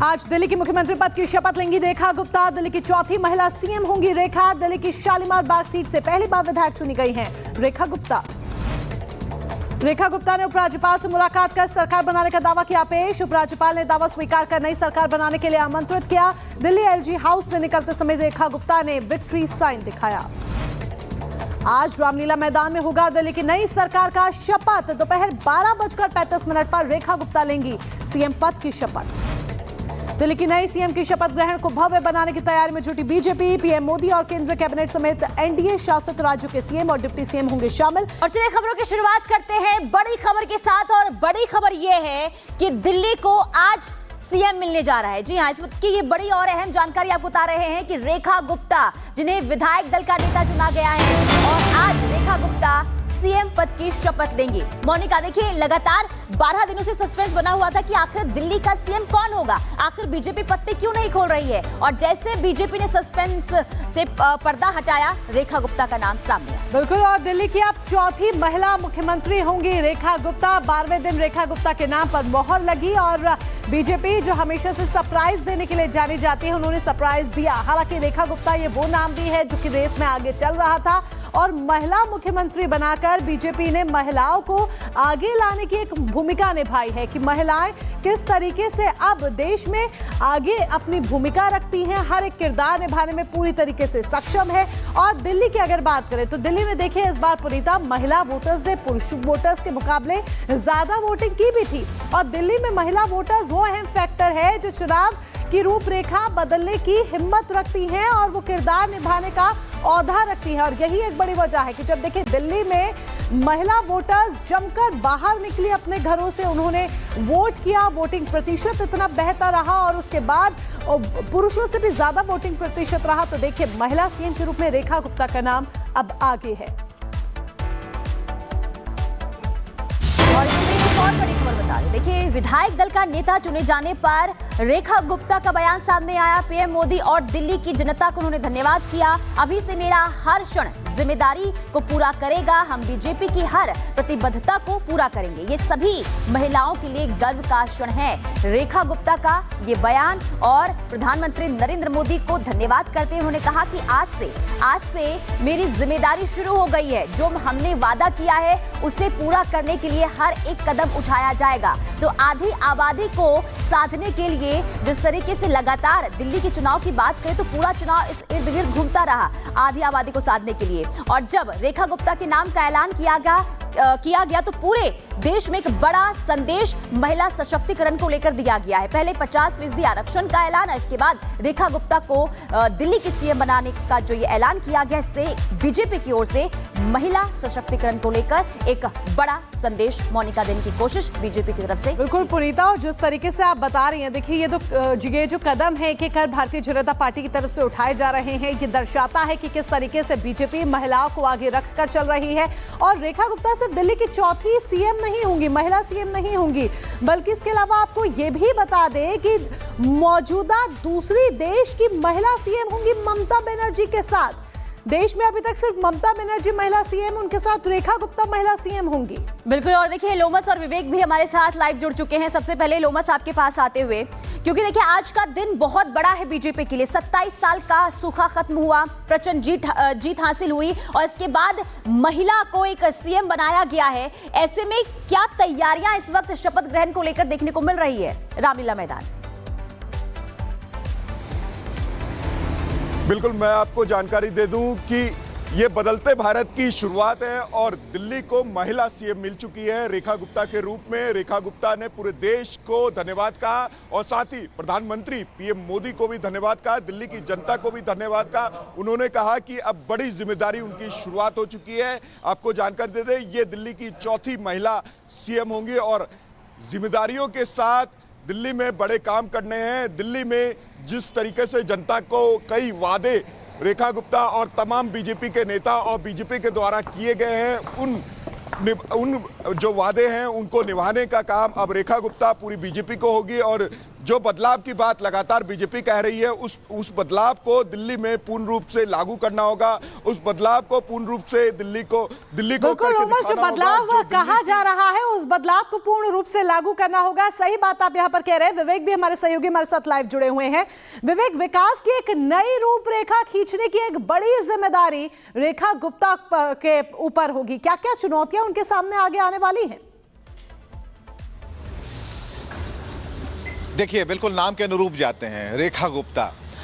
आज दिल्ली की मुख्यमंत्री पद की शपथ लेंगी रेखा गुप्ता। दिल्ली की चौथी महिला सीएम होंगी रेखा। दिल्ली की शालीमार बाग सीट से पहली बार विधायक चुनी गई हैं रेखा गुप्ता। रेखा गुप्ता ने उपराज्यपाल से मुलाकात कर सरकार बनाने का दावा किया पेश। उपराज्यपाल ने दावा स्वीकार कर नई सरकार बनाने के लिए आमंत्रित किया। दिल्ली एलजी हाउस से निकलते समय रेखा गुप्ता ने विक्ट्री साइन दिखाया। आज रामलीला मैदान में होगा दिल्ली की नई सरकार का शपथ। दोपहर 12:35 पर रेखा गुप्ता लेंगी सीएम पद की शपथ। दिल्ली की नई सीएम की शपथ ग्रहण को भव्य बनाने की तैयारी में जुटी बीजेपी। पीएम मोदी और केंद्रीय कैबिनेट समेत एनडीए शासित राज्यों के सीएम और डिप्टी सीएम होंगे शामिल। और चलिए खबरों की शुरुआत करते हैं बड़ी खबर के साथ। और बड़ी खबर यह है कि दिल्ली को आज सीएम मिलने जा रहा है। जी हां, इस वक्त की ये बड़ी और अहम जानकारी आपको बता रहे हैं कि रेखा गुप्ता, जिन्हें विधायक दल का नेता चुना गया है, और आज रेखा गुप्ता सीएम पद की शपथ लेंगी। मोनिका, देखिए लगातार 12 दिनों से सस्पेंस बना हुआ था कि आखिर दिल्ली का सीएम कौन होगा, आखिर बीजेपी पत्ते क्यों नहीं खोल रही है। और जैसे बीजेपी ने सस्पेंस से पर्दा हटाया, रेखा गुप्ता का नाम सामने आया। बिल्कुल, और दिल्ली की अब चौथी महिला मुख्यमंत्री होंगी रेखा गुप्ता। 12वें दिन रेखा गुप्ता के नाम पर मोहर लगी और बीजेपी, जो हमेशा से सरप्राइज देने के लिए जानी जाती है, उन्होंने सरप्राइज दिया। हालांकि रेखा गुप्ता ये वो नाम भी है जो कि रेस में आगे चल रहा था और महिला मुख्यमंत्री बनाकर बीजेपी ने महिलाओं को आगे लाने की एक भूमिका निभाई है कि महिलाएं किस तरीके से अब देश में आगे अपनी भूमिका रखती हैं, हर एक किरदार निभाने में पूरी तरीके से सक्षम है। और दिल्ली की अगर बात करें तो दिल्ली में देखिए इस बार पुनीता, महिला वोटर्स ने पुरुष वोटर्स के मुकाबले ज्यादा वोटिंग की भी थी। और दिल्ली में महिला वोटर्स वो अहम फैक्टर है जो चुनाव की रूपरेखा बदलने की हिम्मत रखती हैं और वो किरदार निभाने का औधा रखती है। और यही एक बड़ी वजह है कि जब देखिए दिल्ली में महिला वोटर्स जमकर बाहर निकली अपने घरों से, उन्होंने वोट किया, वोटिंग प्रतिशत इतना बेहतर रहा और उसके बाद पुरुषों से भी ज्यादा वोटिंग प्रतिशत रहा। तो देखिए महिला सीएम के रूप में रेखा गुप्ता का नाम अब आगे है। और इसमें और बड़ी खबर बता दें, देखिए विधायक दल का नेता चुने जाने पर रेखा गुप्ता का बयान सामने आया। पीएम मोदी और दिल्ली की जनता को उन्होंने धन्यवाद किया। अभी से मेरा हर क्षण जिम्मेदारी को पूरा करेगा, हम बीजेपी की हर प्रतिबद्धता को पूरा करेंगे। ये सभी महिलाओं के लिए गर्व का क्षण है। रेखा गुप्ता का ये बयान और प्रधानमंत्री नरेंद्र मोदी को धन्यवाद करते हुए उन्होंने कहा कि आज से मेरी जिम्मेदारी शुरू हो गई है। जो हमने वादा किया है उसे पूरा करने के लिए हर एक कदम उठाया जाएगा। तो आधी आबादी को साधने के लिए जिस तरीके से लगातार दिल्ली के चुनाव की बात करें तो पूरा चुनाव इस इर्द गिर्द घूमता रहा आधी आबादी को साधने के लिए। और जब रेखा गुप्ता के नाम का ऐलान किया गया तो पूरे देश में एक बड़ा संदेश महिला सशक्तिकरण को लेकर दिया गया है। पहले 50% आरक्षण का ऐलान है, इसके बाद रेखा गुप्ता को दिल्ली की सीएम बनाने का जो ये ऐलान किया गया, इससे बीजेपी की ओर से महिला सशक्तिकरण को लेकर एक बड़ा संदेश मोनिका देने की कोशिश बीजेपी की तरफ से। बिल्कुल पुनीता, और जिस तरीके से आप बता रही हैं, देखिए ये जो कदम है कि भारतीय जनता पार्टी की तरफ से उठाए जा रहे हैं, ये दर्शाता है कि किस तरीके से बीजेपी महिलाओं को आगे रखकर चल रही है। और रेखा गुप्ता सिर्फ दिल्ली की चौथी सीएम नहीं होंगी, महिला सीएम नहीं होंगी, बल्कि इसके अलावा आपको ये भी बता दें कि मौजूदा दूसरी देश की महिला सीएम होंगी ममता बनर्जी के साथ। देश में अभी तक सिर्फ ममता बनर्जी महिला सीएम, उनके साथ रेखा गुप्ता महिला सीएम होंगी। बिल्कुल, और देखिए लोमस और विवेक भी हमारे साथ लाइव जुड़ चुके हैं। सबसे पहले लोमस आपके पास आते हुए, क्योंकि देखिए आज का दिन बहुत बड़ा है बीजेपी के लिए। 27 साल का सूखा खत्म हुआ, प्रचंड जीत हासिल हुई और इसके बाद महिला को एक सीएम बनाया गया है। ऐसे में क्या तैयारियां इस वक्त शपथ ग्रहण को लेकर देखने को मिल रही है रामलीला मैदान? बिल्कुल, मैं आपको जानकारी दे दूं कि ये बदलते भारत की शुरुआत है और दिल्ली को महिला सीएम मिल चुकी है रेखा गुप्ता के रूप में। रेखा गुप्ता ने पूरे देश को धन्यवाद कहा और साथ ही प्रधानमंत्री पीएम मोदी को भी धन्यवाद कहा, दिल्ली की जनता को भी धन्यवाद कहा। उन्होंने कहा कि अब बड़ी जिम्मेदारी उनकी शुरुआत हो चुकी है। आपको जानकारी दे दें, ये दिल्ली की चौथी महिला सीएम होंगी और जिम्मेदारियों के साथ दिल्ली में बड़े काम करने हैं। दिल्ली में जिस तरीके से जनता को कई वादे रेखा गुप्ता और तमाम बीजेपी के नेता और बीजेपी के द्वारा किए गए हैं, उन जो वादे हैं उनको निभाने का काम अब रेखा गुप्ता पूरी बीजेपी को होगी। और जो बदलाव की बात लगातार बीजेपी कह रही है, उस बदलाव को दिल्ली में पूर्ण रूप से लागू करना होगा, उस बदलाव को पूर्ण रूप से दिल्ली को बिल्कुल करके उमर, जो दिखाना बदलाव होगा, जो कहा जा रहा है उस बदलाव को पूर्ण रूप से लागू करना होगा। सही बात आप यहां पर कह रहे हैं। विवेक भी हमारे सहयोगी हमारे साथ लाइव जुड़े हुए हैं। विवेक, विकास की एक नई रूपरेखा खींचने की एक बड़ी जिम्मेदारी रेखा गुप्ता के ऊपर होगी। क्या क्या चुनौतियां उनके सामने आगे आने वाली हैं? देखिए, बिल्कुल नाम के अनुरूप जाते हैं। रेखा गुप्ता